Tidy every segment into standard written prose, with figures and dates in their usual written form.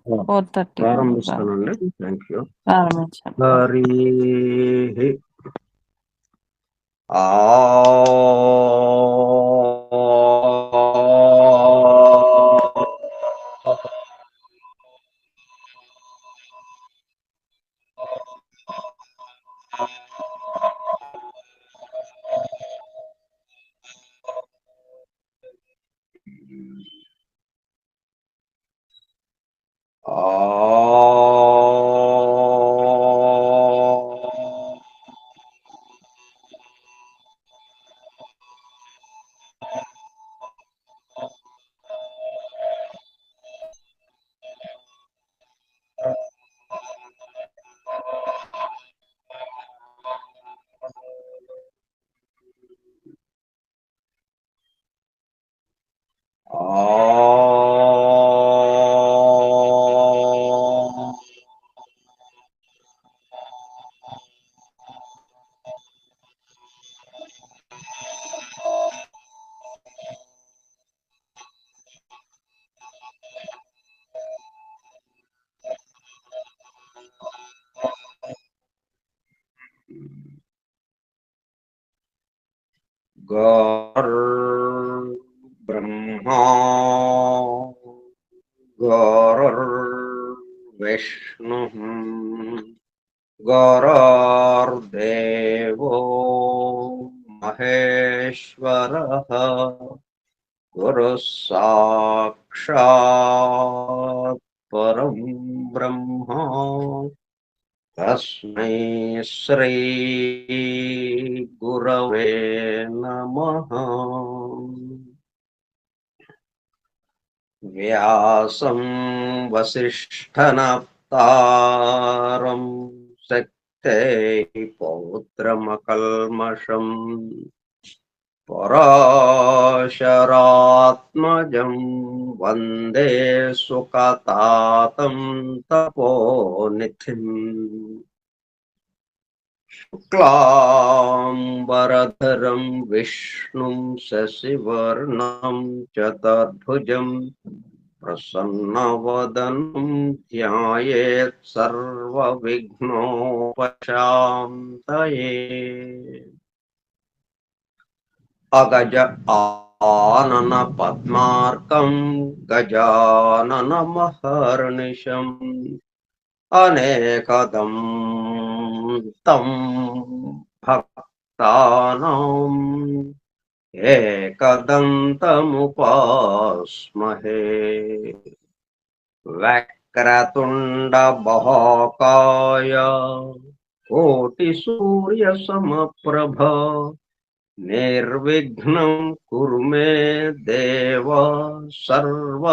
4:30 ప్రారంభిస్తానండి. Thank you. ప్రారంభించండి. హరి ఆ బ్రహ్మా విష్ణు గురుర్దేవో మహేశ్వరః గురుః సాక్షాత్ పరం బ్రహ్మ తస్మై శ్రీ గురవే నమః. వ్యాసం వసిష్ఠనప్తారం శక్తే పౌత్రమకల్మషం పరాశరాత్మజం వందే సుఖతాతం తపోనిధిం. శుక్లాంబరధరం విష్ణుం శశివర్ణం చతుర్భుజం ప్రసన్నవదనం ధ్యాయేత్ సర్వవిఘ్నోపశాంతయే. అగజ ఆనన పద్మార్కం గజాననమహర్నిశం అనేకదం తం భక్తానాం ఏకదంతముపాస్మహే. వక్రతుండ మహాకాయ కోటి సూర్య సమప్రభ నిర్విఘ్నం కురు మే దేవ సర్వకార్యేషు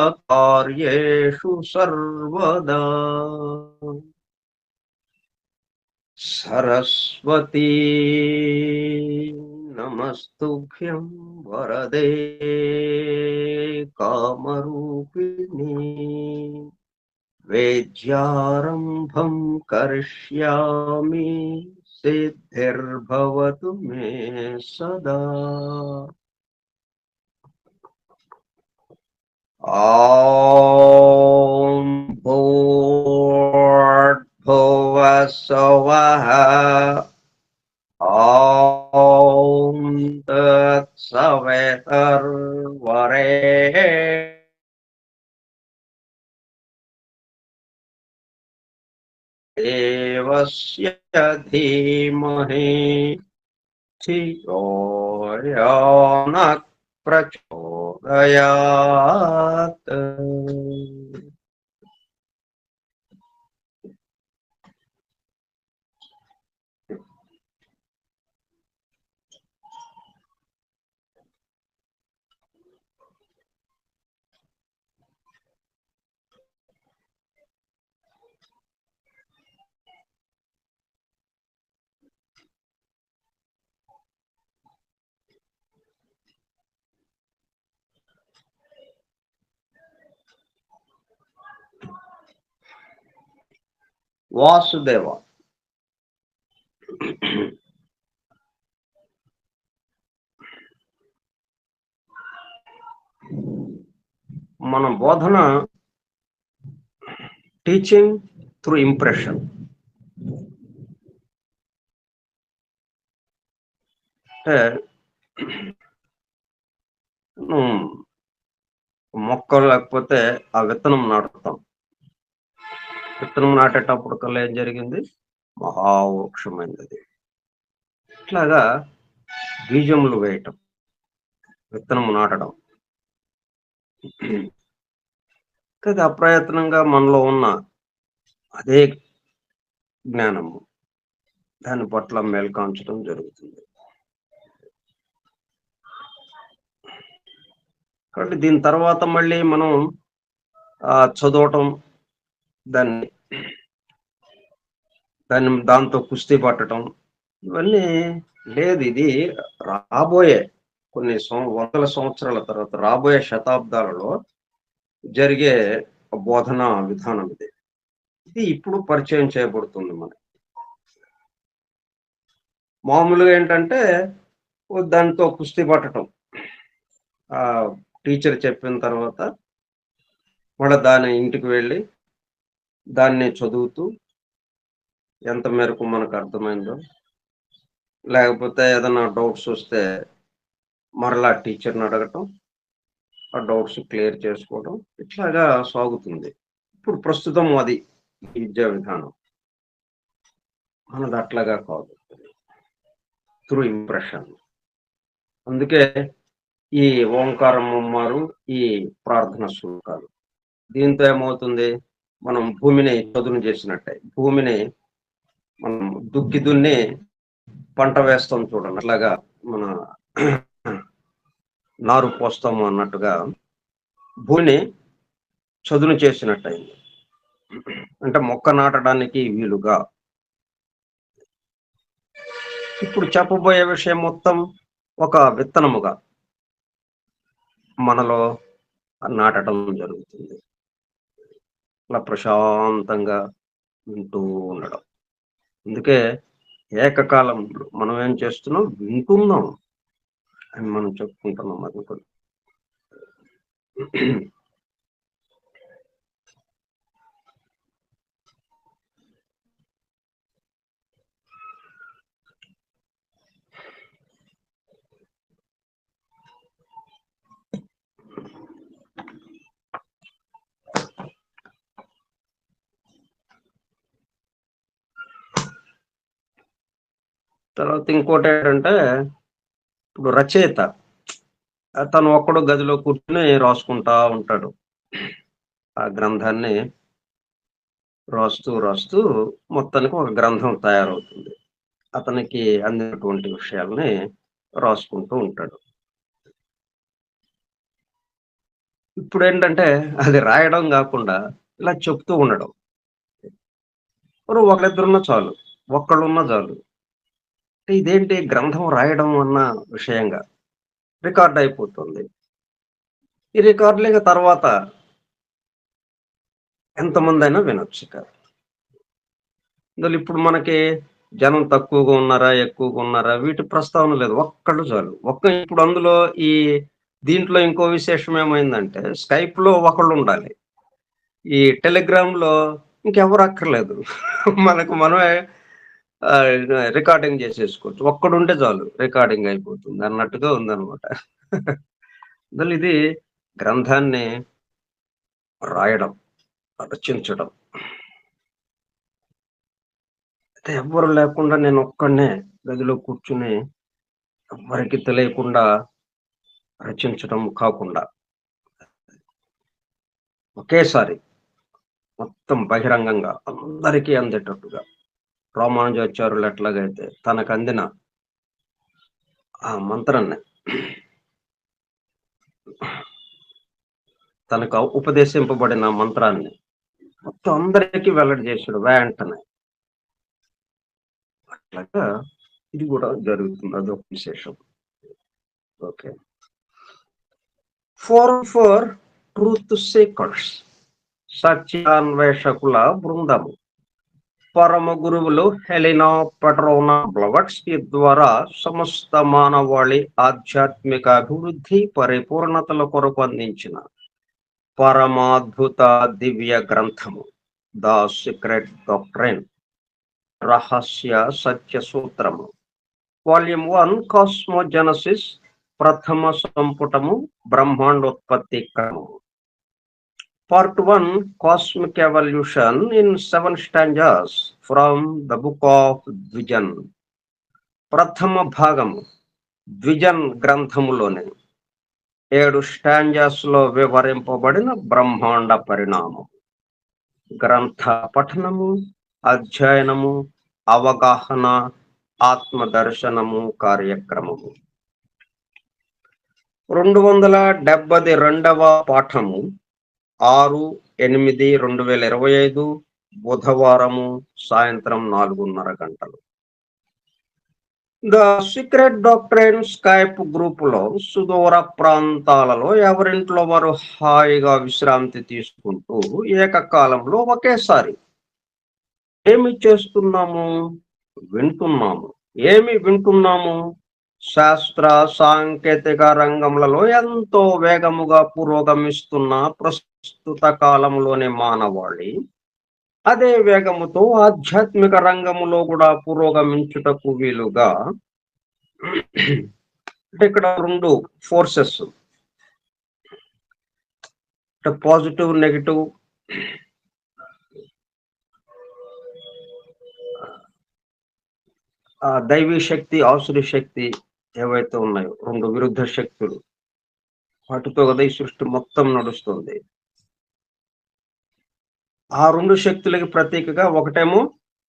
సర్వదా. సరస్వతీ నమస్తుభ్యం వరదే కామరూపిణి. వేద్యారంభం కరిష్యామి సిద్ధిర్భవతు మే సదా. ఓం భూర్భువః స్వః ఓం తత్సవితుర్వరేణ్యం దేవస్య ధీమహి ధియో యో నః ప్రచోదయాత్. వాసుదేవ. మన బోధన టీచింగ్ త్రూ ఇంప్రెషన్. అంటే మొక్కలు లేకపోతే ఆ విత్తనం నాటుతాం. విత్తనం నాటేటప్పుడు కల్లా ఏం జరిగింది? మహావృక్షమైంది అది. ఇట్లాగా బీజములు వేయటం, విత్తనం నాటడం. కదా అప్రయత్నంగా మనలో ఉన్న అదే జ్ఞానము దాని పట్ల మేల్కాంచడం జరుగుతుంది. కాబట్టి దీని తర్వాత మళ్ళీ మనం చదవటం, దాన్ని దాంతో కుస్తీ పట్టడం ఇవన్నీ లేదు. ఇది రాబోయే కొన్ని వందల సంవత్సరాల తర్వాత రాబోయే శతాబ్దాలలో జరిగే బోధనా విధానం ఇది. ఇది ఇప్పుడు పరిచయం చేయబడుతుంది మనకి. మామూలుగా ఏంటంటే దాంతో కుస్తీ పట్టడం, టీచర్ చెప్పిన తర్వాత మళ్ళీ దాని ఇంటికి వెళ్ళి దాన్ని చదువుతూ ఎంత మేరకు మనకు అర్థమైందో, లేకపోతే ఏదైనా డౌట్స్ వస్తే మరలా టీచర్ని అడగటం, ఆ డౌట్స్ క్లియర్ చేసుకోవడం, ఇట్లాగా సాగుతుంది. ఇప్పుడు ప్రస్తుతం అది విద్యా విధానం. మనది అట్లాగా కాదు, త్రూ ఇంప్రెషన్. అందుకే ఈ ఓంకారం ముమ్మారు, ఈ ప్రార్థన శ్లోకాలు. దీంతో ఏమవుతుంది? మనం భూమిని చదును చేసినట్టే. భూమిని మనం దుక్కి దున్ని పంట వేస్తాం చూడండి, అట్లాగా మన నారు పోస్తాము అన్నట్టుగా భూమిని చదును చేసినట్టయింది. అంటే మొక్క నాటడానికి వీలుగా. ఇప్పుడు చెప్పబోయే విషయం మొత్తం ఒక విత్తనముగా మనలో నాటడం జరుగుతుంది. అలా ప్రశాంతంగా వింటూ ఉండడం. అందుకే ఏకకాలంలో మనం ఏం చేస్తున్నాం? వింటున్నాం అని మనం చెప్పుకుంటున్నాం. అది కూడా తర్వాత ఇంకోటి ఏంటంటే, ఇప్పుడు రచయిత తను ఒక్కడు గదిలో కూర్చుని రాసుకుంటా ఉంటాడు. ఆ గ్రంథాన్ని రాస్తూ మొత్తానికి ఒక గ్రంథం తయారవుతుంది. అతనికి అందినటువంటి విషయాల్ని రాసుకుంటూ ఉంటాడు. ఇప్పుడు ఏంటంటే అది రాయడం కాకుండా ఇలా చెప్తూ ఉండడం. ఒకళ్ళిద్దరున్నా చాలు, ఒక్కళ్ళున్నా చాలు. ఇదేంటి గ్రంథం రాయడం అన్న విషయంగా రికార్డ్ అయిపోతుంది. ఈ రికార్డులు తర్వాత ఎంతమంది అయినా వినొచ్చు. అందులో ఇప్పుడు మనకి జనం తక్కువగా ఉన్నారా, ఎక్కువగా ఉన్నారా, వీటి ప్రస్తావన లేదు. ఒక్కళ్ళు చాలు. ఇప్పుడు అందులో ఈ దీంట్లో ఇంకో విశేషం ఏమైందంటే, స్కైప్ లో ఒకళ్ళు ఉండాలి, ఈ టెలిగ్రామ్ లో ఇంకెవరు అక్కర్లేదు. మనకు మనమే రికార్డింగ్ చేసేసుకోవచ్చు. ఒక్కడుంటే చాలు, రికార్డింగ్ అయిపోతుంది అన్నట్టుగా ఉందన్నమాట. అందులో ఇది గ్రంథాన్ని రాయడం, రచించడం. అయితే ఎవ్వరు లేకుండా నేను ఒక్కడనే గదిలో కూర్చుని ఎవ్వరికి తెలియకుండా రచించడం కాకుండా ఒకేసారి మొత్తం బహిరంగంగా అందరికీ అందేటట్టుగా రామానుజాచార్యులు ఎట్లాగైతే తనకు అందిన ఆ మంత్రాన్ని, తనకు ఉపదేశింపబడిన మంత్రాన్ని మొత్తం అందరికీ వెల్లడి చేశాడు వెంటనే. అట్లాగా ఇది కూడా జరుగుతుంది, అదొక విశేషం. ఓకే. ఫోర్ ట్రూత్ సీకర్స్, సత్యాన్వేషకుల బృందము, పరమ గురువులు హెలినా పెట్రోనా బ్లవట్స్కీ ద్వారా సమస్త మానవాళి ఆధ్యాత్మిక అభివృద్ధి పరిపూర్ణతల కొరకు అందించిన పరమాద్భుత దివ్య గ్రంథము ద సీక్రెట్ డాక్ట్రైన్, రహస్య సత్య సూత్రము, వాల్యూమ్ 1, కాస్మోజెనసిస్, ప్రథమ సంపుటము, బ్రహ్మాండోత్పత్తి క్రమము. Part 1, Cosmic Evolution in 7 stanzas from the book of Dvijan. ప్రథమ భాగము ద్విజన్ గ్రంథములోని 7 స్టాంజాస్ లో వివరింపబడిన బ్రహ్మాండ పరిణామం. గ్రంథ పఠనము, అధ్యయనము, అవగాహన, ఆత్మదర్శనము కార్యక్రమము. 272వ పాఠము 6/8/2025 బుధవారము సాయంత్రం 4:30 గంటలు. The secret doctrine Skype group లో సుదూర ప్రాంతాలలో ఎవరింట్లో వారు హాయిగా విశ్రాంతి తీసుకుంటూ ఏకకాలంలో ఒకేసారి ఏమి చేస్తున్నాము? వింటున్నాము. ఏమి వింటున్నాము? శాస్త్ర సాంకేతిక రంగములలో ఎంతో వేగముగా పురోగమిస్తున్న ప్రస్తుత కాలంలోని మానవాళి అదే వేగముతో ఆధ్యాత్మిక రంగములో కూడా పురోగమించుటకు వీలుగా ఇక్కడ 2 ఫోర్సెస్, పాజిటివ్ నెగిటివ్, దైవీ శక్తి, ఆసురి శక్తి ఏవైతే ఉన్నాయో 2 విరుద్ధ శక్తులు, వాటితో కదా ఈ సృష్టి మొత్తం నడుస్తుంది. ఆ 2 శక్తులకి ప్రతీకగా ఒకటేమో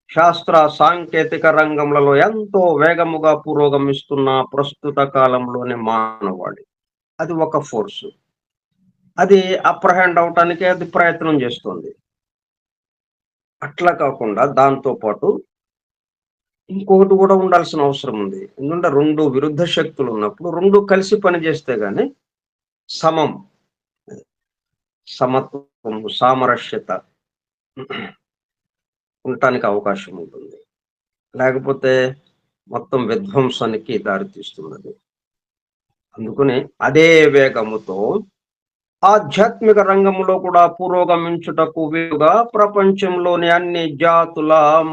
శాస్త్ర సాంకేతిక రంగములలో ఎంతో వేగముగా పురోగమిస్తున్న ప్రస్తుత కాలంలోని మానవాళి, అది ఒక ఫోర్సు. అది అప్రహెండ్ అవటానికి అది ప్రయత్నం చేస్తుంది. అట్లా కాకుండా దాంతో పాటు ఇంకొకటి కూడా ఉండాల్సిన అవసరం ఉంది. ఎందుకంటే 2 విరుద్ధ శక్తులు ఉన్నప్పుడు 2 కలిసి పనిచేస్తే గాని సమత్వం, సామరస్యత ఉండటానికి అవకాశం ఉంటుంది. లేకపోతే మొత్తం విధ్వంసానికి దారితీస్తున్నది. అందుకని అదే వేగముతో ఆధ్యాత్మిక రంగంలో కూడా పురోగమించుటకు వీలుగా ప్రపంచంలోని అన్ని జాతుల,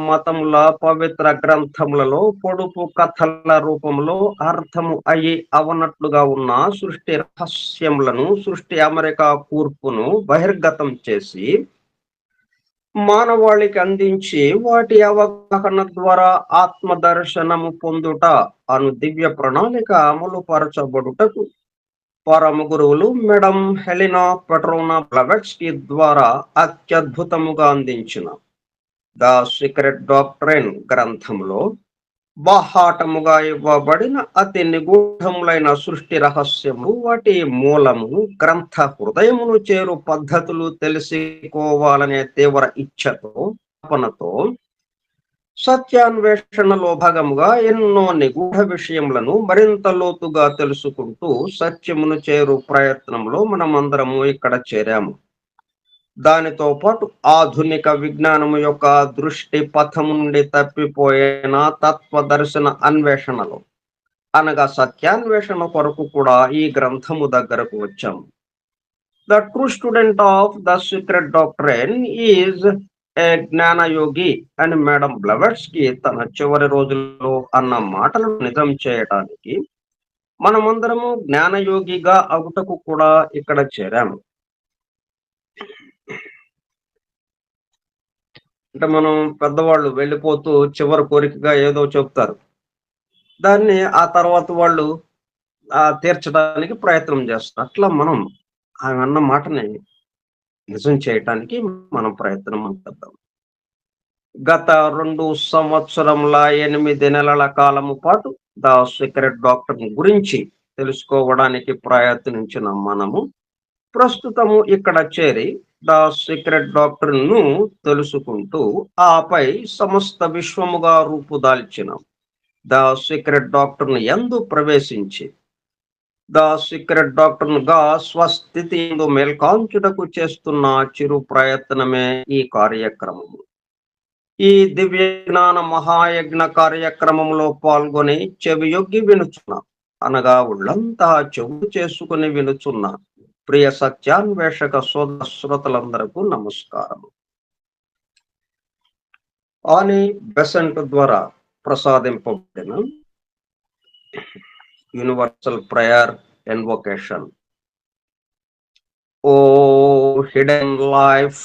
మతముల పవిత్ర గ్రంథములలో పొడుపు కథల రూపంలో అర్థము అయి అవనట్లుగా ఉన్న సృష్టి రహస్యములను, సృష్టి అమెరికా కూర్పును బహిర్గతం చేసి మానవాళికి అందించి వాటి అవగాహన ద్వారా ఆత్మదర్శనము పొందుట అను దివ్య ప్రణాళిక అమలు పరచబడుటకు పరమ గురువులు మేడం హెలినా పెట్రోనా బ్లవెట్స్కీ ద్వారా అత్యద్భుతముగా అందించిన ద సీక్రెట్ డాక్ట్రైన్ గ్రంథంలో బాహాటముగా ఇవ్వబడిన అతి నిగూఢములైన సృష్టి రహస్యము, వాటి మూలము, గ్రంథ హృదయమును చేరు పద్ధతులు తెలుసుకోవాలనే తీవ్ర ఇచ్ఛతో, తపనతో సత్యాన్వేషణలో భాగముగా ఎన్నో నిగూఢ విషయములను మరింత లోతుగా తెలుసుకుంటూ సత్యమును చేరు ప్రయత్నంలో మనమందరము ఇక్కడ చేరాము. దానితో పాటు ఆధునిక విజ్ఞానము యొక్క దృష్టి పథము నుండి తప్పిపోయిన తత్వదర్శన అన్వేషణలో అనగా సత్యాన్వేషణ కొరకు కూడా ఈ గ్రంథము దగ్గరకు వచ్చాము. The true student of the secret doctrine is a జ్ఞానయోగి అని మేడం బ్లవెట్స్కీ తన చివరి రోజుల్లో అన్న మాటలను నిజం చేయటానికి మనమందరము జ్ఞానయోగిగా అవుటకు కూడా ఇక్కడ చేరాము. అంటే మనం పెద్దవాళ్ళు వెళ్ళిపోతూ చివరి కోరికగా ఏదో చెప్తారు, దాన్ని ఆ తర్వాత వాళ్ళు తీర్చడానికి ప్రయత్నం చేస్తారు. అట్లా మనం ఆమె అన్న మాటని నిజం చేయటానికి మనం ప్రయత్నం చేద్దాం. గత 2 సంవత్సరముల 8 నెలల కాలము పాటు ద సీక్రెట్ డాక్టర్ గురించి తెలుసుకోవడానికి ప్రయత్నించిన మనము ప్రస్తుతము ఇక్కడ చేరి ద సీక్రెట్ డాక్టర్ ను తెలుసుకుంటూ ఆపై సమస్త విశ్వముగా రూపుదాల్చిన ద సీక్రెట్ డాక్టర్ ను యందు ప్రవేశించి ద సీక్రెట్ డాక్టర్ గా స్వస్థితి మేల్కాంచుటకు చేస్తున్న చిరు ప్రయత్నమే ఈ కార్యక్రమము. ఈ దివ్య జ్ఞాన మహాయజ్ఞ కార్యక్రమంలో పాల్గొని చెవియొగ్గి వినుచున్న, అనగా ఉళ్ళంతా చెవు చేసుకుని వినుచున్న ప్రియ సత్యాన్వేషక సోదర శ్రోతలందరకు నమస్కారం. ఆని బెసెంట్ ద్వారా ప్రసాదింపబడిన universal prayer invocation. O hidden life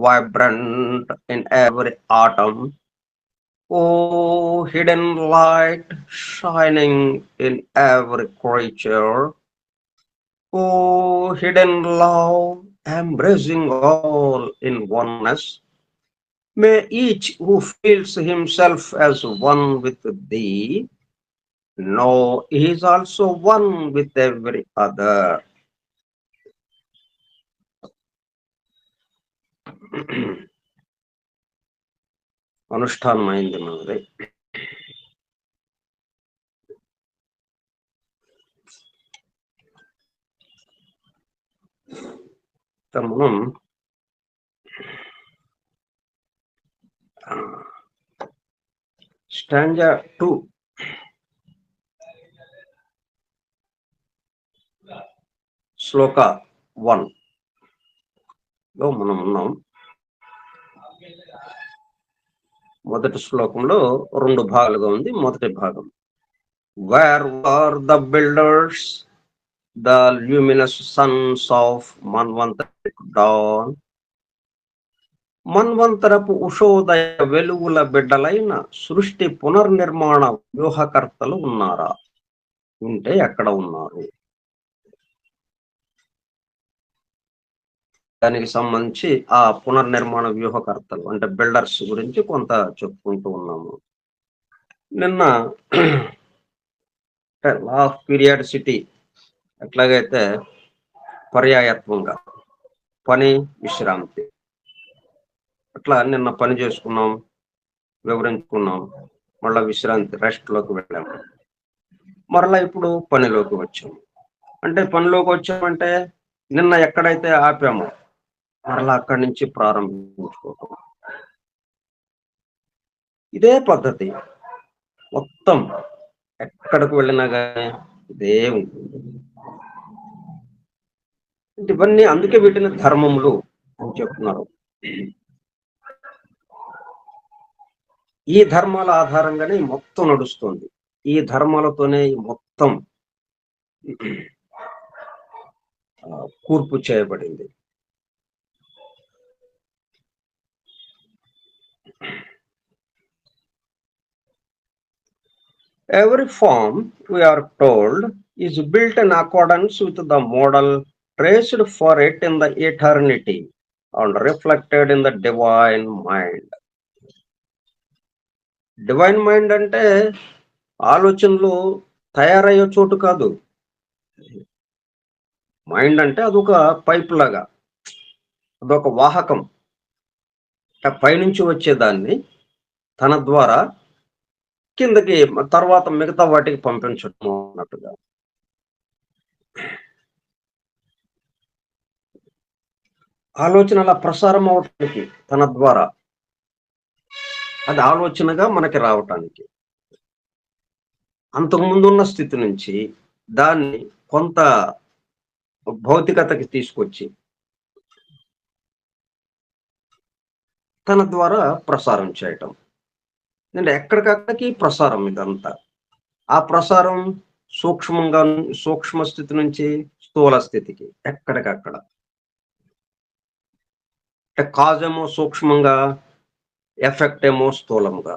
vibrant in every atom, oh hidden light shining in every creature, oh hidden love embracing all in oneness, may each who feels himself as one with thee know he is also one with every other. అనుష్ఠానం అయింది మనది. మనం stanza 2 శ్లోక 1 లో మనం ఉన్నాం. మొదటి శ్లోకంలో 2 భాగాలుగా ఉంది. మొదటి భాగం, where are the builders the luminous sons of manvantaric dawn, మన్వంతరపు ఉషోదయ వెలుగుల బిడ్డలైన సృష్టి పునర్నిర్మాణ వ్యూహకర్తలు ఉన్నారా? ఉంటే ఎక్కడ ఉన్నారు? దానికి సంబంధించి ఆ పునర్నిర్మాణ వ్యూహకర్తలు అంటే బిల్డర్స్ గురించి కొంత చెప్పుకుంటూ ఉన్నాము. నిన్న లా ఆఫ్ పీరియాడిసిటీ ఎట్లాగైతే పర్యాయత్వంగా పని విశ్రాంతి, అట్లా నిన్న పని చేసుకున్నాం, వివరించుకున్నాం, మళ్ళా విశ్రాంతి రెస్ట్లోకి వెళ్ళాము, మరలా ఇప్పుడు పనిలోకి వచ్చాము. అంటే పనిలోకి వచ్చామంటే నిన్న ఎక్కడైతే ఆపామో మరలా అక్కడి నుంచి ప్రారంభించుకోవటం. ఇదే పద్ధతి మొత్తం ఎక్కడికి వెళ్ళినా కానీ ఇదే ఉంటుంది. ఇవన్నీ అందుకే వీటిని ధర్మములు అని చెప్తున్నారు. ఈ ధర్మాల ఆధారంగానే మొత్తం నడుస్తుంది. ఈ ధర్మాలతోనే మొత్తం కూర్పు చేయబడింది. Every form, we are told, is built in accordance with the model traced for it in the eternity and reflected in the divine mind. Divine mind అంటే ఆలోచనలు తయారయ్యే చోటు కాదు. మైండ్ అంటే అదొక పైప్ లాగా, అదొక వాహకం, పైనుంచి వచ్చేదాన్ని తన ద్వారా కిందకి తర్వాత మిగతా వాటికి పంపించడం అన్నట్టుగా. ఆలోచన అలా ప్రసారం అవటానికి తన ద్వారా, అది ఆలోచనగా మనకి రావటానికి, అంతకుముందున్న స్థితి నుంచి దాన్ని కొంత భౌతికతకి తీసుకొచ్చి తన ద్వారా ప్రసారం చేయటం. అంటే ఎక్కడికక్కడికి ప్రసారం ఇదంతా. ఆ ప్రసారం సూక్ష్మ స్థితి నుంచి స్థూల స్థితికి ఎక్కడికక్కడ. అంటే కాజ్ ఏమో సూక్ష్మంగా, ఎఫెక్ట్ ఏమో స్థూలంగా,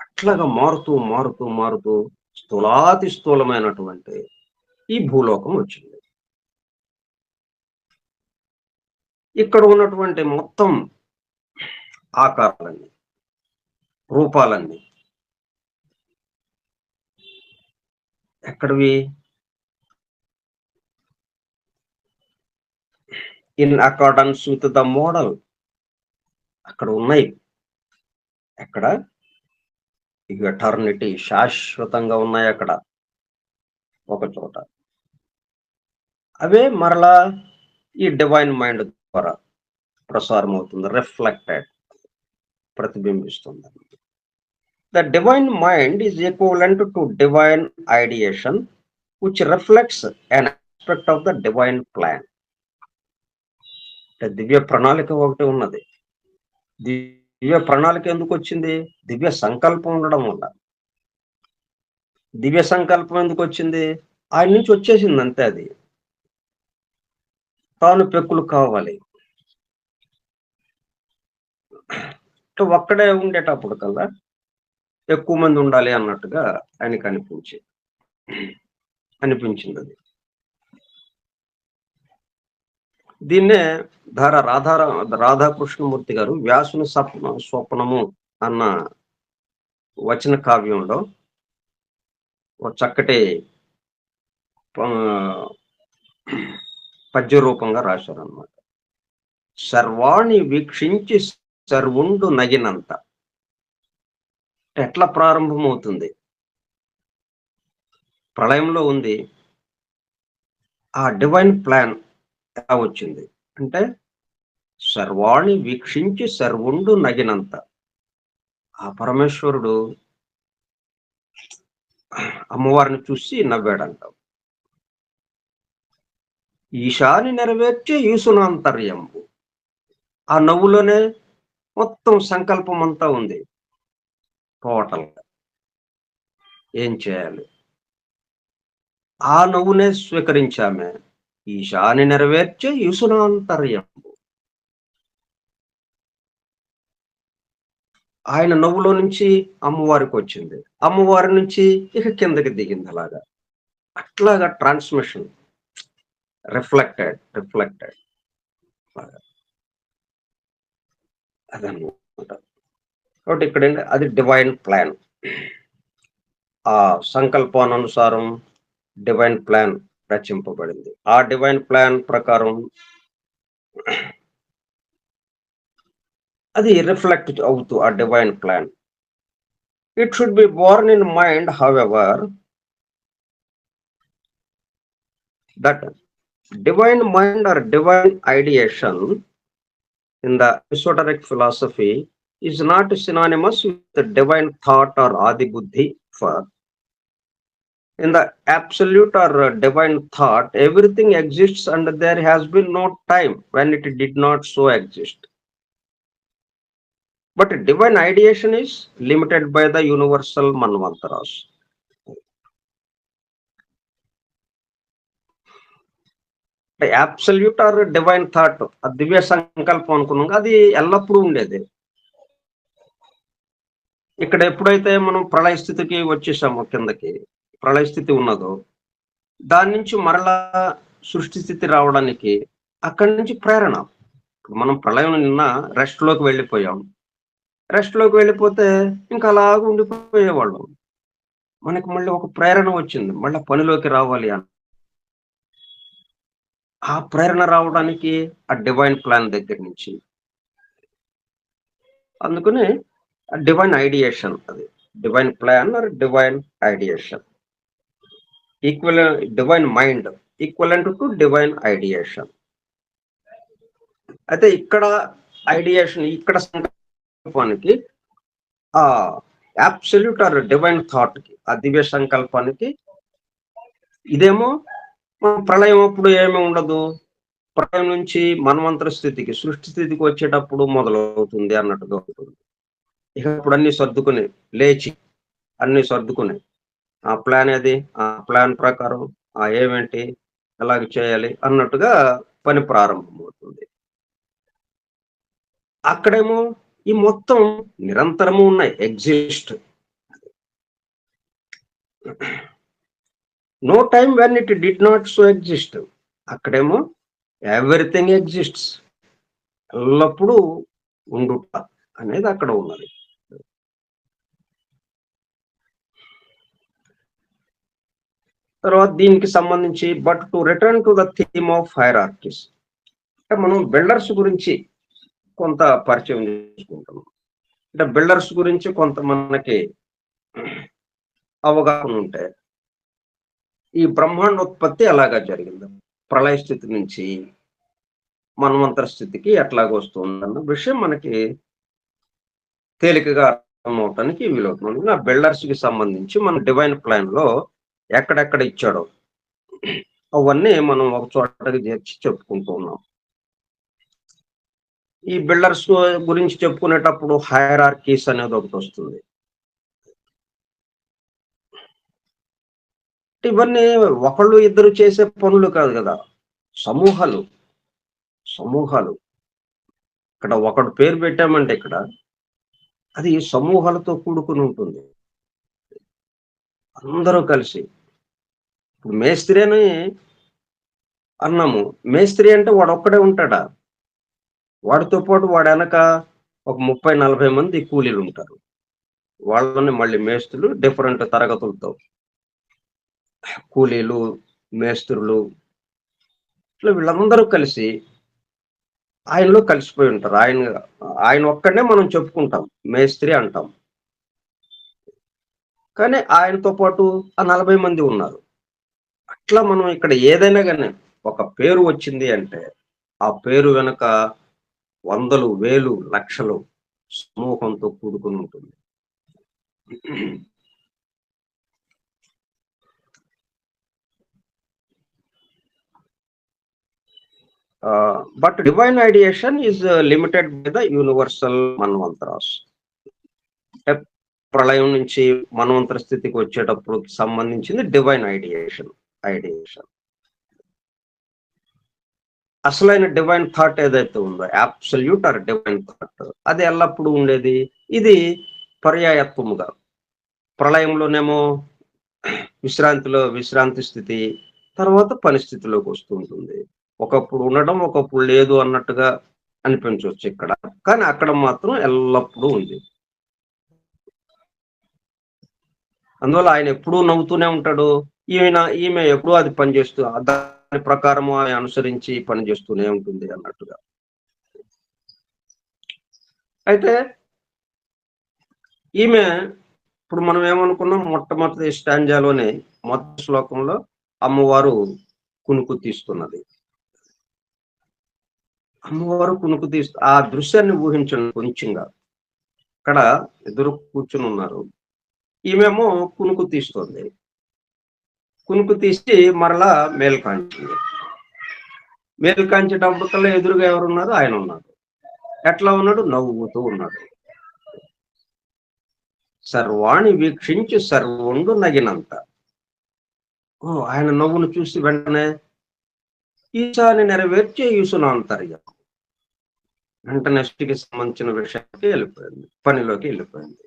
అట్లాగా మారుతూ మారుతూ మారుతూ స్థూలాతి స్థూలమైనటువంటి ఈ భూలోకం వచ్చింది. ఇక్కడ ఉన్నటువంటి మొత్తం ఆకారాలన్నీ, రూపాలన్నీ ఎక్కడివి? In accordance with the model. అక్కడ ఉన్నాయి. ఎక్కడ? ఎటర్నిటీ, శాశ్వతంగా ఉన్నాయి అక్కడ ఒక చోట. అవే మరలా ఈ డివైన్ మైండ్ ద్వారా ప్రసారం అవుతుంది, రిఫ్లెక్టెడ్, ప్రతిబింబిస్తుంది. The divine mind is equivalent to divine ideation, which reflects an aspect of the divine plan. దివ్య ప్రణాళిక ఒకటి ఉన్నది. దివ్య ప్రణాళిక ఎందుకు వచ్చింది? దివ్య సంకల్పం ఉండడం వల్ల. దివ్య సంకల్పం ఎందుకు వచ్చింది? ఆయన నుంచి వచ్చేసింది అంతే అది. తాను పెక్కులు కావాలి. ఒక్కడే ఉండేటప్పుడు కల్లా ఎక్కువ మంది ఉండాలి అన్నట్టుగా ఆయనకి అనిపించింది. దీన్నే రాధాకృష్ణమూర్తి గారు వ్యాసుని స్వప్నము అన్న వచన కావ్యంలో ఒక చక్కటి పద్య రూపంగా రాశారన్నమాట. సర్వాణి వీక్షించి సర్వుండు నగినంత. ఎట్లా ప్రారంభమవుతుంది? ప్రళయంలో ఉంది. ఆ డివైన్ ప్లాన్ ఎలా వచ్చింది అంటే, సర్వాణి వీక్షించి సర్వుండు నగినంత. ఆ పరమేశ్వరుడు అమ్మవారిని చూసి నవ్వాడంట. ఈశాని నెరవేర్చే ఈశునాంతర్యంబు. ఆ నవ్వులోనే మొత్తం సంకల్పం అంతా ఉంది. టోటల్ ఏం చేయాలి? ఆ నవ్వునే స్వీకరించామే. ఈశాని నెరవేర్చే ఈశునాంతర్యంబు. ఆయన నవ్వులో నుంచి అమ్మవారికి వచ్చింది. అమ్మవారి నుంచి ఇక కిందకి దిగింది. అట్లాగా ట్రాన్స్మిషన్ రిఫ్లెక్టెడ్ అదనమాట. కాబట్టి ఇక్కడ అది డివైన్ ప్లాన్. ఆ సంకల్పానుసారం డివైన్ ప్లాన్ రచింపబడింది. ఆ డివైన్ ప్లాన్ ప్రకారం అది రిఫ్లెక్ట్ అవుతూ ఆ divine plan. It should be born in mind, however that divine mind or divine ideation in the esoteric philosophy is not synonymous with the divine thought or adi buddhi. For in the absolute or divine thought, everything exists and there has been no time when it did not so exist. But divine ideation is limited by the universal manvantaras. Absolute or divine thought, దివ్య సంకల్పం అనుకున్నాం, అది ఎల్లప్పుడూ ఉండేది. ఇక్కడ ఎప్పుడైతే మనం ప్రళయ స్థితికి వచ్చేసామో, కిందకి ప్రళయ స్థితి ఉన్నదో, దాని నుంచి మరలా సృష్టి స్థితి రావడానికి అక్కడి నుంచి ప్రేరణ. మనం ప్రళయం నిన్న రెస్ట్ లోకి వెళ్ళిపోయాం. రెస్ట్ లోకి వెళ్ళిపోతే ఇంకా అలాగ ఉండిపోయేవాళ్ళం. మనకి మళ్ళీ ఒక ప్రేరణ వచ్చింది, మళ్ళీ పనిలోకి రావాలి అని. ఆ ప్రేరణ రావడానికి ఆ డివైన్ ప్లాన్ దగ్గర నుంచి, అందుకనే డివైన్ ఐడియేషన్, అది divine plan or divine ideation, divine mind equivalent to divine ideation. అయితే ఇక్కడ ఐడియేషన్, ఇక్కడ సంకల్పానికి, ఆ అబ్సల్యూట్ ఆర్ డివైన్ థాట్ కి, ఆ దివ్య సంకల్పానికి, ఇదేమో ప్రళయం అప్పుడు ఏమి ఉండదు, ప్రళయం నుంచి మన్వంతర స్థితికి, సృష్టి స్థితికి వచ్చేటప్పుడు మొదలవుతుంది అన్నట్టుగా ఉంటుంది. ఇక ఇప్పుడు అన్ని సర్దుకుని లేచి అన్ని సర్దుకుని ఆ ప్లాన్ ఏది, ఆ ప్లాన్ ప్రకారం ఆ ఏమేంటి ఎలాగ చేయాలి అన్నట్టుగా పని ప్రారంభమవుతుంది. అక్కడేమో ఈ మొత్తం నిరంతరము ఉన్నాయి, exist. No time when it did not so exist. అక్కడేమో ఎవ్రీథింగ్ ఎగ్జిస్ట్స్, ఎల్లప్పుడూ ఉండుట అనేది అక్కడ ఉన్నది. తర్వాత దీనికి సంబంధించి, but to return to the theme of hierarchies, అంటే మనం బిల్డర్స్ గురించి కొంత పరిచయం చేసుకుంటాం. అంటే బిల్డర్స్ గురించి కొంత మనకి అవగాహన ఉంటే, ఈ బ్రహ్మాండోత్పత్తి ఎలాగా జరిగింది, ప్రళయ స్థితి నుంచి మన్వంతర స్థితికి ఎట్లాగొస్తుందన్న విషయం మనకి తేలికగా అర్థమవటానికి వీలవుతుంది. ఆ బిల్డర్స్ కి సంబంధించి మన డివైన్ ప్లాన్ లో ఎక్కడెక్కడ ఇచ్చాడో అవన్నీ మనం ఒక చోటకి చేర్చి చెప్పుకుంటూ ఉన్నాం. ఈ బిల్డర్స్ గురించి చెప్పుకునేటప్పుడు హైరార్కీస్ అనేది ఒకటి వస్తుంది. ఇవన్నీ ఒకళ్ళు ఇద్దరు చేసే పనులు కాదు కదా, సమూహాలు. సమూహాలు. ఇక్కడ ఒకడు పేరు పెట్టామంటే ఇక్కడ అది సమూహాలతో కూడుకుని ఉంటుంది. అందరూ కలిసి. ఇప్పుడు మేస్త్రి అని అన్నాము. మేస్త్రి అంటే వాడొక్కడే ఉంటాడా? వాడితో పాటు వాడెనక ఒక 30, 40 మంది కూలీలుంటారు. వాళ్ళని మళ్ళీ మేస్త్రులు డిఫరెంట్ తరగతులతో. కూలీలు, మేస్త్రులు ఇట్లా వీళ్ళందరూ కలిసి ఆయనలో కలిసిపోయి ఉంటారు. ఆయన ఒక్కడినే మనం చెప్పుకుంటాం. మేస్త్రి అంటాం. కానీ ఆయనతో పాటు ఆ 40 మంది ఉన్నారు. అట్లా మనం ఇక్కడ ఏదైనా గాని ఒక పేరు వచ్చింది అంటే, ఆ పేరు వెనక వందలు, వేలు, లక్షలు సమూహంతో కూడుకొని ఉంటుంది. But divine ideation is limited by the universal manvantaras. అంటే ప్రళయం నుంచి మన్వంతర స్థితికి వచ్చేటప్పుడు సంబంధించింది డివైన్ ఐడియేషన్. ఐడియేషన్ అసలైన డివైన్ థాట్ ఏదైతే ఉందో, అబ్సల్యూట్ ఆర్ డివైన్ థాట్, అది ఎల్లప్పుడూ ఉండేది. ఇది పర్యాయత్వముగా ప్రళయంలోనేమో విశ్రాంతి స్థితి, తర్వాత పని స్థితిలోకి వస్తుంటుంది. ఒకప్పుడు ఉండడం, ఒకప్పుడు లేదు అన్నట్టుగా అనిపించవచ్చు ఇక్కడ. కానీ అక్కడ మాత్రం ఎల్లప్పుడూ ఉంది. అందువల్ల ఆయన ఎప్పుడూ నవ్వుతూనే ఉంటాడు. ఈమె ఎప్పుడూ అది పనిచేస్తూ దాని ప్రకారము ఆయన అనుసరించి పనిచేస్తూనే ఉంటుంది అన్నట్టుగా. అయితే ఈమె ఇప్పుడు మనం ఏమనుకున్నాం, మొట్టమొదటి స్టాంజాలోనే మొదటి శ్లోకంలో అమ్మవారు కునుకు తీస్తున్నది. అమ్మవారు కునుకు తీస్తూ ఆ దృశ్యాన్ని ఊహించండి కొంచెంగా. అక్కడ ఎదురు కూర్చుని ఉన్నారు. ఈమెమో కునుకు తీస్తుంది. కునుకు తీసి మరలా మేలు కాంచింది. మేలు కాంచేటప్పటికల్లా ఎదురుగా ఎవరున్నారు? ఆయన ఉన్నారు. ఎట్లా ఉన్నాడు? నవ్వుతూ ఉన్నాడు. సర్వాణి వీక్షించి సర్వుండు నగినంత. ఆయన నవ్వును చూసి వెంటనే ఈశాని నెరవేర్చే ఈసునాంతర్యం. వెంటనే నెక్స్ట్కి సంబంధించిన విషయానికి వెళ్ళిపోయింది, పనిలోకి వెళ్ళిపోయింది.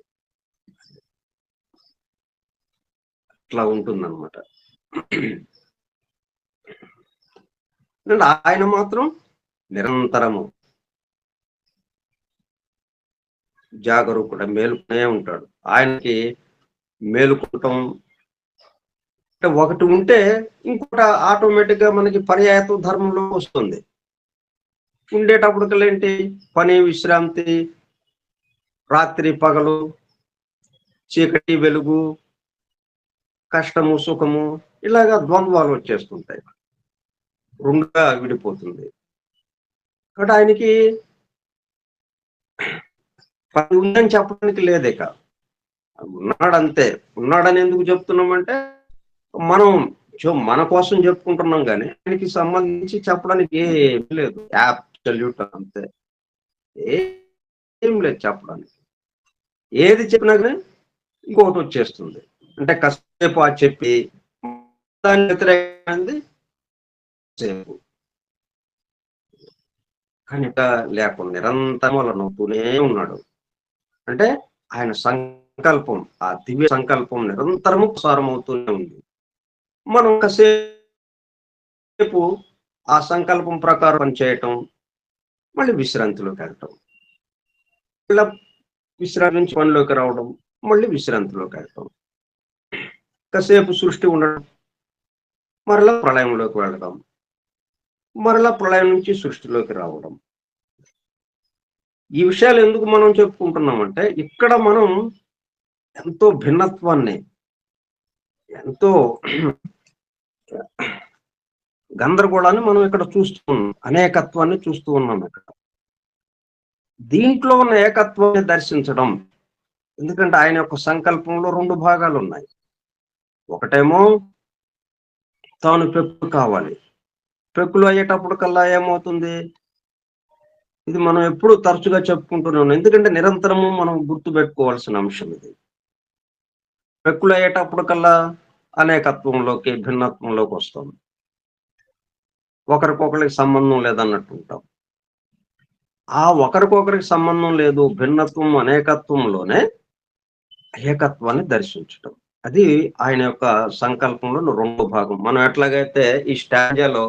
అట్లా ఉంటుందన్నమాట. ఆయన మాత్రం నిరంతరము జాగరూకుడ, మేలుకునే ఉంటాడు. ఆయనకి మేలుకుంటాం అంటే ఒకటి ఉంటే ఇంకోటి ఆటోమేటిక్ గా మనకి పర్యాయత్వ ధర్మంలో వస్తుంది. ఉండేటప్పటికల్లా ఏంటి, పని, విశ్రాంతి, రాత్రి పగలు, చీకటి వెలుగు, కష్టము సుఖము, ఇలాగా ద్వంద్వాలు వచ్చేస్తుంటాయి. రెండుగా విడిపోతుంది. కాబట్టి ఆయనకి పని ఉందని చెప్పడానికి లేదే కాదు, ఉన్నాడంతే. ఉన్నాడని ఎందుకు చెప్తున్నామంటే మనం మన కోసం చెప్పుకుంటున్నాం, కానీ ఆయనకి సంబంధించి చెప్పడానికి ఏం లేదు. అబ్సల్యూట్ అంతే, ఏం లేదు చెప్పడానికి. ఏది చెప్పినా కానీ ఇంకొకటి వచ్చేస్తుంది. అంటే కాసేపు ఆ చెప్పి దాని వ్యతిరేకమైంది సేపు, కానీ లేకుండా నిరంతరం అలా నవ్వుతూనే ఉన్నాడు. అంటే ఆయన సంకల్పం, ఆ దివ్య సంకల్పం నిరంతరము ప్రసారం అవుతూనే ఉంది. మనం కాసేపు ఆ సంకల్పం ప్రకారం పనిచేయటం, మళ్ళీ విశ్రాంతిలోకి వెళ్ళటం, మళ్ళీ విశ్రాంతి నుంచి పనిలోకి రావడం, మళ్ళీ విశ్రాంతిలోకి వెళ్ళటం, కాసేపు సృష్టి ఉండడం, మరలా ప్రళయంలోకి వెళ్ళడం, మరలా ప్రళయం నుంచి సృష్టిలోకి రావడం. ఈ విషయాలు ఎందుకు మనం చెప్పుకుంటున్నామంటే ఇక్కడ మనం ఎంతో భిన్నత్వాన్ని, ఎంతో గందరగోళాన్ని మనం ఇక్కడ చూస్తూ ఉన్నాం, అనేకత్వాన్ని చూస్తూ ఉన్నాం ఇక్కడ. దీంట్లో ఉన్న ఏకత్వాన్ని దర్శించడం, ఎందుకంటే ఆయన యొక్క సంకల్పంలో రెండు భాగాలు ఉన్నాయి. ఒకటేమో తాను పెక్కు కావాలి. పెక్కులు అయ్యేటప్పుడు కల్లా ఏమవుతుంది, ఇది మనం ఎప్పుడు తరచుగా చెప్పుకుంటూనే ఉన్నాం. ఎందుకంటే నిరంతరము మనం గుర్తుపెట్టుకోవాల్సిన అంశం ఇది. పెక్కులయ్యేటప్పటికల్లా అనేకత్వంలోకి, భిన్నత్వంలోకి వస్తాం. ఒకరికొకరికి సంబంధం లేదన్నట్టు ఉంటాం. ఆ ఒకరికొకరికి సంబంధం లేదు, భిన్నత్వం, అనేకత్వంలోనే ఏకత్వాన్ని దర్శించటం. అది ఆయన యొక్క సంకల్పంలో రెండో భాగం. మనం ఎట్లాగైతే ఈ స్టాంజాలో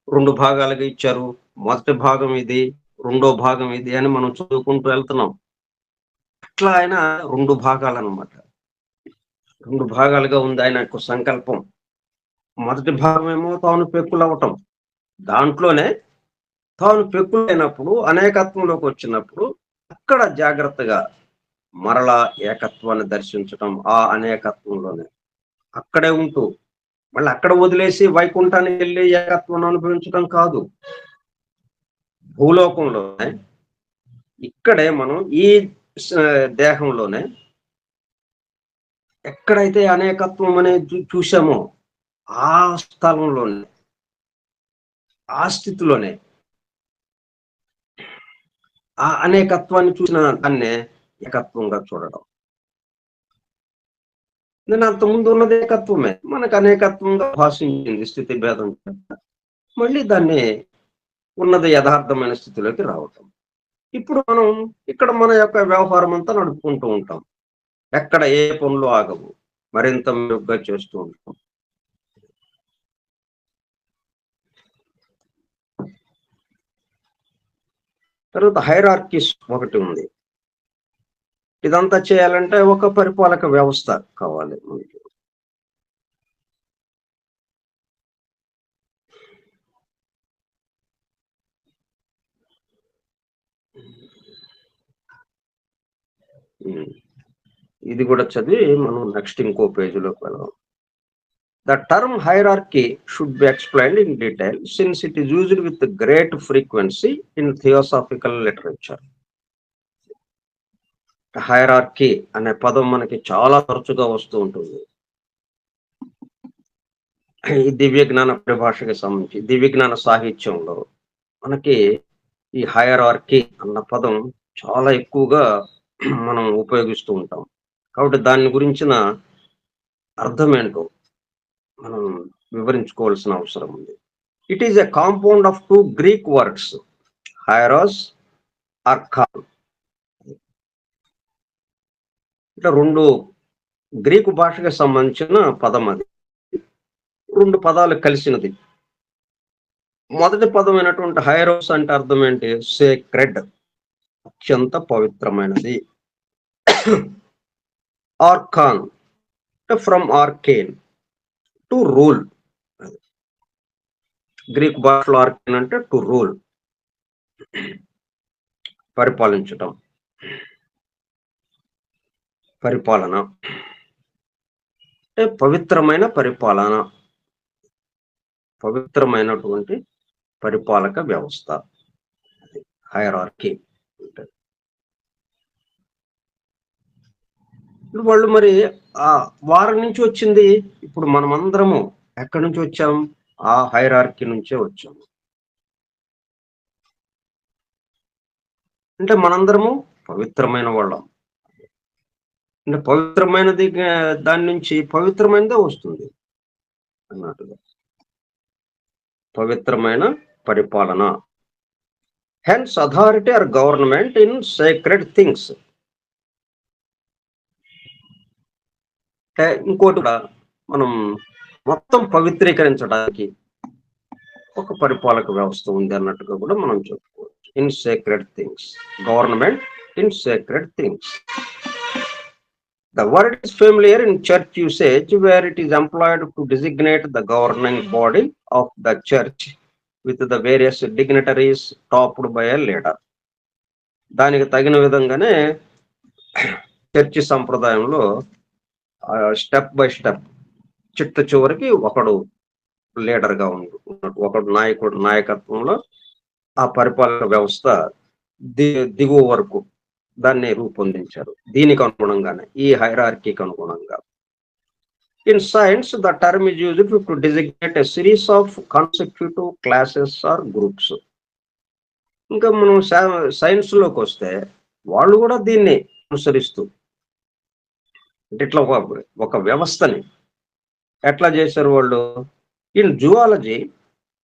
2 భాగాలుగా ఇచ్చారు. మొదటి భాగం ఇది, రెండో భాగం ఇది అని మనం చదువుకుంటూ వెళ్తున్నాం. అట్లా ఆయన 2 భాగాలనమాట. 2 భాగాలుగా ఉంది ఆయన యొక్క సంకల్పం. మొదటి భాగమేమో తాను పెక్కులవ్వటం. దాంట్లోనే తాను పెక్కులైనప్పుడు, అనేకత్వంలోకి వచ్చినప్పుడు అక్కడ జాగ్రత్తగా మరలా ఏకత్వాన్ని దర్శించటం ఆ అనేకత్వంలోనే. అక్కడే ఉంటూ మళ్ళీ అక్కడ వదిలేసి వైకుంఠానికి వెళ్ళి ఏకత్వాన్ని అనుభవించడం కాదు. భూలోకంలోనే ఇక్కడే మనం ఈ దేహంలోనే ఎక్కడైతే అనేకత్వం అనేది చూసామో ఆ స్థలంలోనే, ఆ స్థితిలోనే ఆ అనేకత్వాన్ని చూసిన దాన్నే ఏకత్వంగా చూడడం. నేను అంతకుముందు ఉన్నది ఏకత్వమే. మనకు అనేకత్వంగా భాషించింది స్థితి భేదం. మళ్ళీ దాన్ని ఉన్నది యథార్థమైన స్థితిలోకి రావటం. ఇప్పుడు మనం ఇక్కడ మన యొక్క వ్యవహారం అంతా నడుపుకుంటూ ఉంటాం. ఎక్కడ ఏ పనులు ఆగవు. మరింత మెరుగ్గా చేస్తూ ఉంటాం. తర్వాత హైరార్కీస్ ఒకటి ఉంది. ఇదంతా చేయాలంటే ఒక పరిపాలక వ్యవస్థ కావాలి మనకి. ఇది కూడా చదివి మనం నెక్స్ట్ ఇంకో పేజీలోకి వెళ్దాం. The term hierarchy should be explained in detail since it is used with great frequency in theosophical literature. Hierarchy అనే పదం మనకి చాలా తరచుగా వస్తూ ఉంటుంది. ఈ దివ్య జ్ఞాన పరిభాషకి సంబంధించి దివ్య జ్ఞాన సాహిత్యంలో మనకి ఈ హైరార్కీ అన్న పదం చాలా ఎక్కువగా మనం ఉపయోగిస్తూ ఉంటాం. కాబట్టి దాని గురించిన అర్థం ఏంటో మనం వివరించుకోవాల్సిన అవసరం ఉంది. It is a compound of 2 Greek words, hieros, archon. ఇట్లా 2 గ్రీకు భాషకు సంబంధించిన పదం అది. 2 పదాలు కలిసినది. మొదటి పదమైనటువంటి హైరోస్ అంటే అర్థం ఏంటి? సేక్రెడ్, అత్యంత పవిత్రమైనది. Archon from arcane, to rule. Greek భాషలో ఆర్కేన్ అంటే టు రూల్, పరిపాలించటం, పరిపాలన అంటే పవిత్రమైన పరిపాలన, పవిత్రమైనటువంటి పరిపాలక వ్యవస్థ. హైరార్కీ అంటే వాళ్ళు మరి ఆ వారి నుంచి వచ్చింది. ఇప్పుడు మనం అందరము ఎక్కడి నుంచి వచ్చాం? ఆ హైరార్కీ నుంచే వచ్చాము. అంటే మనందరము పవిత్రమైన వాళ్ళం. అంటే పవిత్రమైనది దాని నుంచి పవిత్రమైనదే వస్తుంది అన్నట్టుగా. పవిత్రమైన పరిపాలన. Hence authority or government in sacred things. ఇంకోటి కూడా మనం మొత్తం పవిత్రీకరించడానికి ఒక పరిపాలక వ్యవస్థ ఉంది అన్నట్టుగా కూడా మనం చెప్పుకోవచ్చు. In sacred things, government in sacred things. The word is familiar in church usage where it is employed to designate the governing body of the church with the various dignitaries topped by a leader. దానికి తగిన విధంగానే church సంప్రదాయంలో step by step చిట్ట చివరికి ఒకడు లీడర్గా ఒకడు నాయకత్వంలో ఆ పరిపాలన వ్యవస్థ దిగువ వరకు దాన్ని రూపొందించారు. దీనికి అనుగుణంగానే, ఈ హైరార్కీకి అనుగుణంగా. In science the term is used to designate a series of consecutive classes or groups. ఇంకా మనం సైన్స్ లోకి వస్తే వాళ్ళు కూడా దీన్ని అనుసరిస్తూ అంటే ఇట్లా ఒక వ్యవస్థని ఎట్లా చేశారు వాళ్ళు ఇన్ జువాలజీ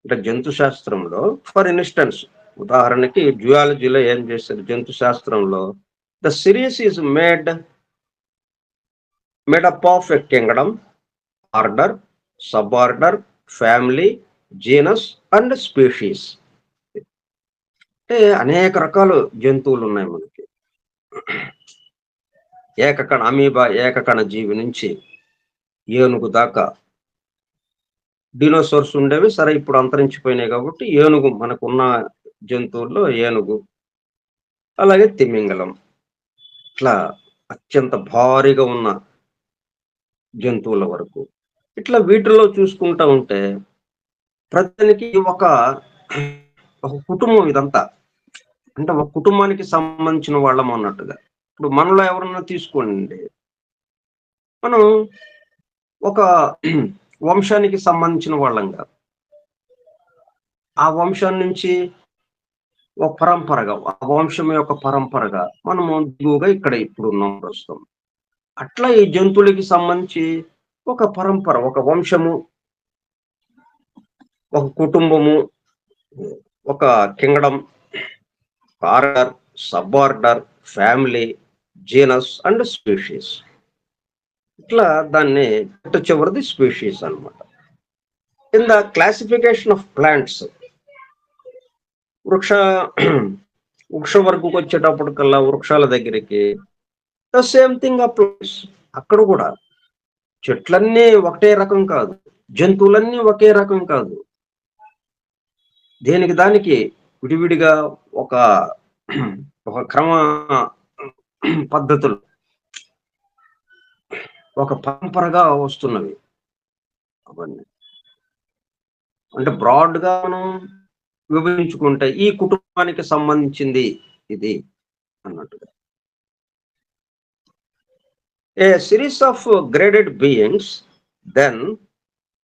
అంటే జంతు శాస్త్రంలో ఫర్ ఇన్స్టెన్స్ ఉదాహరణకి జువాలజీలో ఏం చేశారు జంతు శాస్త్రంలో the series is made up of a Kingdom order sub order family genus and species అంటే అనేక రకాల జంతువులు ఉన్నాయి మనకి ఏకకణ అమీబా ఏకకణ జీవి నుంచి ఏనుగు దాకా డినోసార్స్ ఉండేవి సరే ఇప్పుడు అంతరించిపోయినాయి కాబట్టి ఏనుగు మనకున్న జంతువుల్లో ఏనుగు అలాగే తిమింగలం ఇట్లా అత్యంత భారీగా ఉన్న జంతువుల వరకు ఇట్లా వీటిల్లో చూసుకుంటా ఉంటే ప్రతిదానికి ఒక కుటుంబం ఇదంతా అంటే ఒక కుటుంబానికి సంబంధించిన వాళ్ళం అన్నట్టుగా ఇప్పుడు మనలో ఎవరన్నా తీసుకోండి మనం ఒక వంశానికి సంబంధించిన వాళ్ళంగా ఆ వంశం నుంచి ఒక పరంపరగా ఆ వంశం యొక్క పరంపరగా మనము దిగువగా ఇక్కడ ఇప్పుడు ఉన్నాం ప్రస్తుతం అట్లా ఈ జంతువులకి సంబంధించి ఒక పరంపర ఒక వంశము ఒక కుటుంబము ఒక Kingdom order sub order family genus and species ఇట్లా దాన్ని చివరిది స్పీషీస్ అన్నమాట in the classification of plants వృక్ష వృక్షవర్గకు వచ్చేటప్పటికల్లా వృక్షాల దగ్గరికి ద సేమ్ థింగ్ అప్లైస్ అక్కడ కూడా చెట్లన్నీ ఒకటే రకం కాదు జంతువులన్నీ ఒకే రకం కాదు దేనికి దానికి విడివిడిగా ఒక ఒక క్రమ పద్ధతులు ఒక పరంపరగా వస్తున్నవి అవన్నీ అంటే బ్రాడ్ గా మనం విభజించుకుంటే ఈ కుటుంబానికి సంబంధించింది ఇది అన్నట్టుగా a series of graded beings then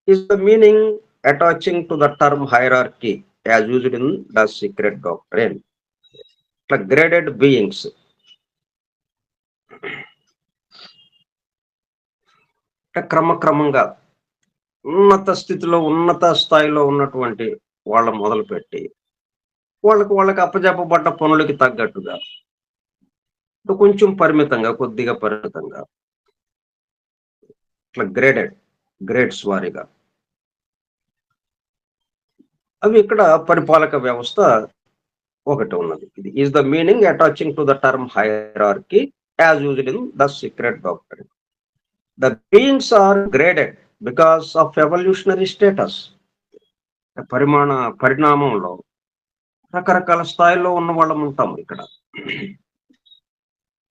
is the meaning attaching to the term hierarchy as used in the secret doctrine ఇట్లా గ్రేడెడ్ బీయింగ్స్ క్రమక్రమంగా ఉన్నత స్థితిలో ఉన్నత స్థాయిలో ఉన్నటువంటి వాళ్ళ మొదలుపెట్టి వాళ్ళకి అప్పజెప్పబడ్డ పనులకి తగ్గట్టుగా కొంచెం పరిమితంగా కొద్దిగా పరిమితంగా ఇట్లా గ్రేడ్స్ వారీగా అవి ఇక్కడ పరిపాలక వ్యవస్థ ఒకటి ఉన్నది ఇది is the meaning attaching to the term hierarchy as used in the secret doctrine the beings are graded because of evolutionary status పరిణామంలో రకరకాల స్థాయిలో ఉన్న వాళ్ళం ఉంటాం ఇక్కడ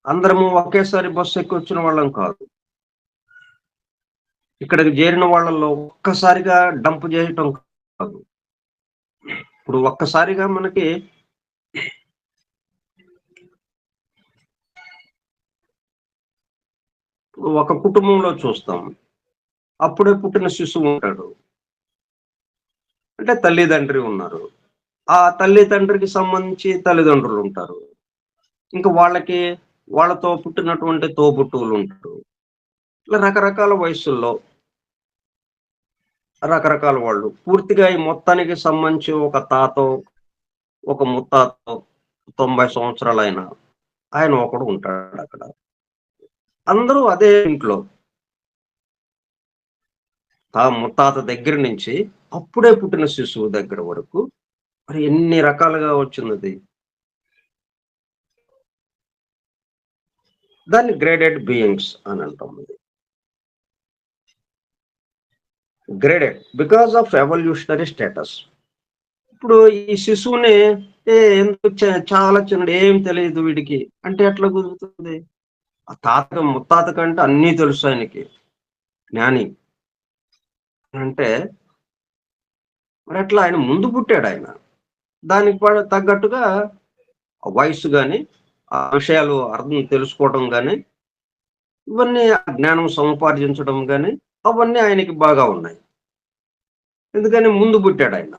అందరము ఒకేసారి బస్సు ఎక్కి వచ్చిన వాళ్ళం కాదు ఇక్కడికి చేరిన వాళ్ళల్లో ఒక్కసారిగా డంప్ చేయటం కాదు ఇప్పుడు ఒక్కసారిగా మనకి ఒక కుటుంబంలో చూస్తాం అప్పుడే పుట్టిన శిశువు ఉంటాడు అంటే తల్లిదండ్రి ఉన్నారు ఆ తల్లిదండ్రికి సంబంధించి తల్లిదండ్రులు ఉంటారు ఇంకా వాళ్ళతో పుట్టినటువంటి తోబుట్టువులు ఉంటారు ఇట్లా రకరకాల వయసుల్లో రకరకాల వాళ్ళు పూర్తిగా ఈ మొత్తానికి సంబంధించి ఒక తాతో ఒక ముత్తాతో 90 సంవత్సరాలు ఆయన ఒకడు ఉంటాడు అక్కడ అందరూ అదే ఇంట్లో ముత్తాత దగ్గర నుంచి అప్పుడే పుట్టిన శిశువు దగ్గర వరకు మరి ఎన్ని రకాలుగా వచ్చినది దాన్ని గ్రేడెడ్ బీయింగ్స్ అని అంటాం graded because of evolutionary status ఇప్పుడు ఈ శిశువుని ఎందుకు చాలా చిన్నడు ఏం తెలియదు వీడికి అంటే ఎట్లా కుదురుతుంది ఆ ముత్తాత కంటే అన్నీ తెలుసు ఆయనకి జ్ఞాని అంటే మరి అట్లా ఆయన ముందు పుట్టాడు ఆయన దానికి తగ్గట్టుగా వయసు కానీ ఆ విషయాలు అర్థం తెలుసుకోవడం కానీ ఇవన్నీ జ్ఞానం సముపార్జించడం కానీ అవన్నీ ఆయనకి బాగా ఉన్నాయి ఎందుకని ముందు పుట్టాడు ఆయన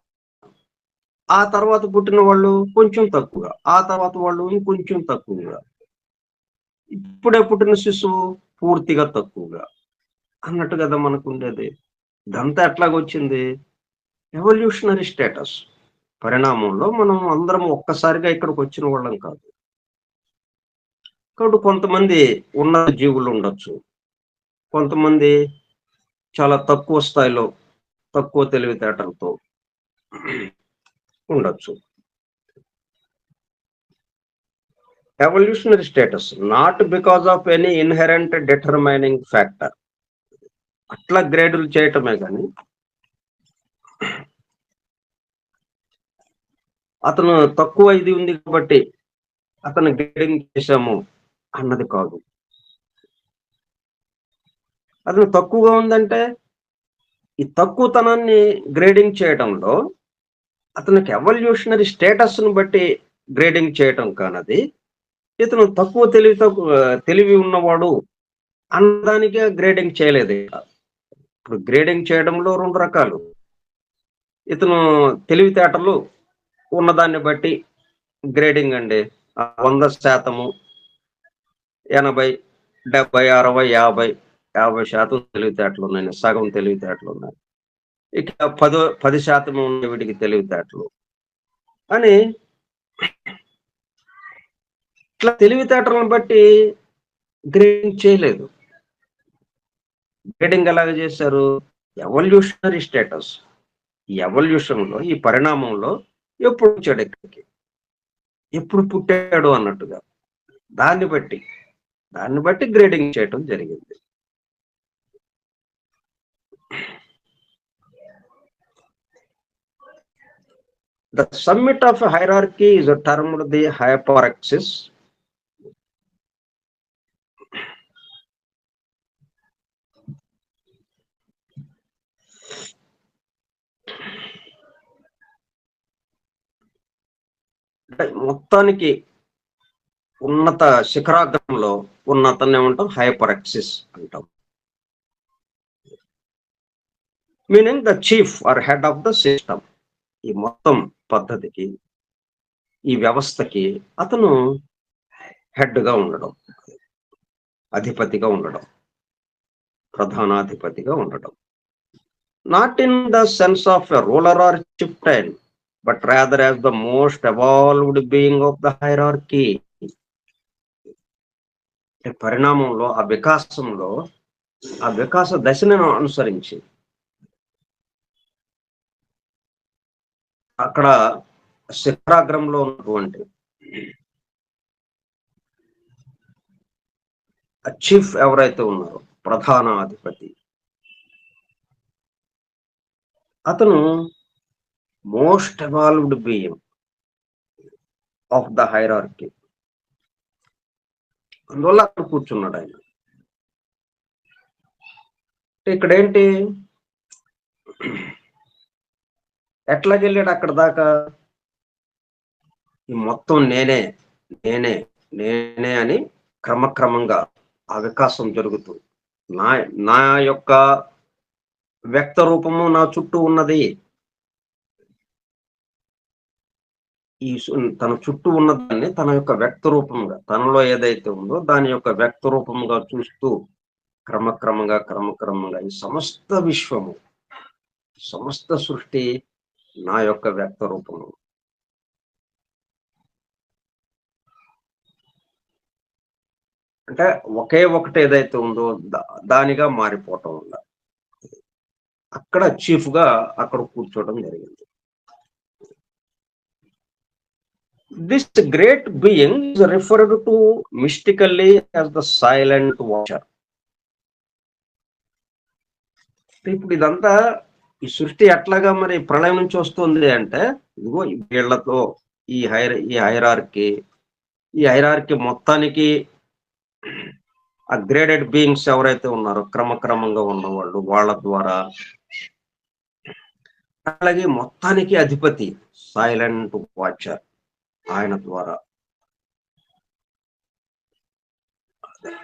ఆ తర్వాత పుట్టిన వాళ్ళు కొంచెం తక్కువగా, ఆ తర్వాత వాళ్ళు ఇంకొంచెం తక్కువగా, ఇప్పుడే పుట్టిన శిశువు పూర్తిగా తక్కువగా అన్నట్టు కదా మనకు ఉండేది. ఇదంతా ఎట్లాగొచ్చింది? Evolutionary status. పరిణామంలో మనం అందరం ఒక్కసారిగా ఇక్కడికి వచ్చిన వాళ్ళం కాదు. కాబట్టి కొంతమంది ఉన్నత జీవులు ఉండొచ్చు. కొంతమంది చాలా తక్కువ స్థాయిలో, తక్కువ తెలివితేటలతో ఉండొచ్చు. Evolutionary status not because of any inherent determining factor. అట్లా గ్రేడులు చేయటమే కానీ అతను తక్కువ ఇది ఉంది కాబట్టి అతను గ్రేడింగ్ చేశాము అన్నది కాదు. అతను తక్కువగా ఉందంటే ఈ తక్కువతనాన్ని గ్రేడింగ్ చేయడంలో అతనికి ఎవల్యూషనరీ స్టేటస్ను బట్టి గ్రేడింగ్ చేయటం కానది, ఇతను తక్కువ తెలివి ఉన్నవాడు అన్నదానికే గ్రేడింగ్ చేయలేదు. ఇప్పుడు గ్రేడింగ్ చేయడంలో 2 రకాలు. ఇతను తెలివితేటలు ఉన్నదాన్ని బట్టి గ్రేడింగ్ అండి. 100% 80, 70, 60, 50, 50% తెలివితేటలున్నాయి. సగం తెలివితేటలున్నాయి. ఇక 10% ఉన్న వీడికి తెలివితేటలు అని ఇట్లా తెలివితేటలను బట్టి గ్రేడింగ్ చేయలేదు. గ్రేడింగ్ ఎలాగ చేశారు? Evolutionary status. ఈ ఎవల్యూషన్‌లో, ఈ పరిణామంలో ఎప్పుడు వచ్చాడు ఇక్కడికి? ఎప్పుడు పుట్టాడు అన్నట్టుగా. దాన్ని బట్టి, దాన్ని బట్టి గ్రేడింగ్ చేయటం జరిగింది. The summit of a hierarchy is termed the hyperaxis. మొత్తానికి ఉన్నత శిఖరాగ్రంలో ఉన్న అతన్ని ఏమంటాం? హైపరాక్సిస్ అంటాం. Meaning the chief or head of the system. ఈ మొత్తం పద్ధతికి, ఈ వ్యవస్థకి అతను హెడ్గా ఉండడం, అధిపతిగా ఉండడం, ప్రధానాధిపతిగా ఉండడం. Not in the sense of a ruler or chieftain, but rather as the most evolved being of the hierarchy. పరిణామంలో, ఆ వికాసంలో, ఆ వికాస దశను అనుసరించి అక్కడ శిఖరాగ్రంలో ఉన్నటువంటి చీఫ్ ఎవరైతే ఉన్నారో, ప్రధానాధిపతి, అతను most evolved being of the hierarchy. అందువల్ల అక్కడ కూర్చున్నాడు ఆయన. ఇక్కడేంటి, ఎట్లాగెళ్ళాడు అక్కడ దాకా? ఈ మొత్తం నేనే నేనే నేనే అని క్రమక్రమంగా ఆ వికాసం జరుగుతుంది. నా నా యొక్క వ్యక్త రూపము నా చుట్టూ ఉన్నది. ఈ తన చుట్టూ ఉన్నదాన్ని తన యొక్క వ్యక్త రూపంగా, తనలో ఏదైతే ఉందో దాని యొక్క వ్యక్త రూపంగా చూస్తూ క్రమక్రమంగా ఈ సమస్త విశ్వము, సమస్త సృష్టి నా యొక్క వ్యక్త రూపము. అంటే ఒకే ఒకటి ఏదైతే ఉందో దానిగా మారిపోవటం వల్ల అక్కడ చీఫ్ గా అక్కడ కూర్చోవడం జరిగింది. This great being is referred to mystically as the silent watcher. ఇప్పుడు ఇదంతా ఈ సృష్టి ఎట్లాగా మరి ప్రళయం నుంచి వస్తుంది అంటే, ఇదిగో వీళ్లతో ఈ హైరార్కీ మొత్తానికి అగ్రేడెడ్ బీయింగ్స్ ఎవరైతే ఉన్నారో, క్రమక్రమంగా ఉన్నవాళ్ళు, వాళ్ళ ద్వారా, అలాగే మొత్తానికి అధిపతి సైలెంట్ వాచర్ ఆయన ద్వారా,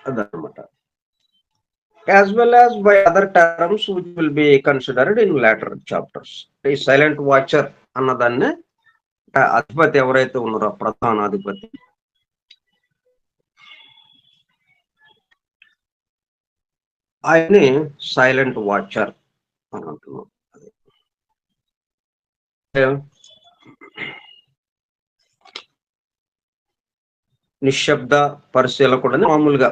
అదనమాట. As well as by other terms which will be considered in later chapters. ఈ సైలెంట్ వాచర్ అన్నదాన్ని అధిపతి ఎవరైతే ఉన్నారో ప్రధానాధిపతి, ఆయన్ని సైలెంట్ వాచర్ అని అంటున్నాం. నిశ్శబ్ద పరిశీలకుడు అని మామూలుగా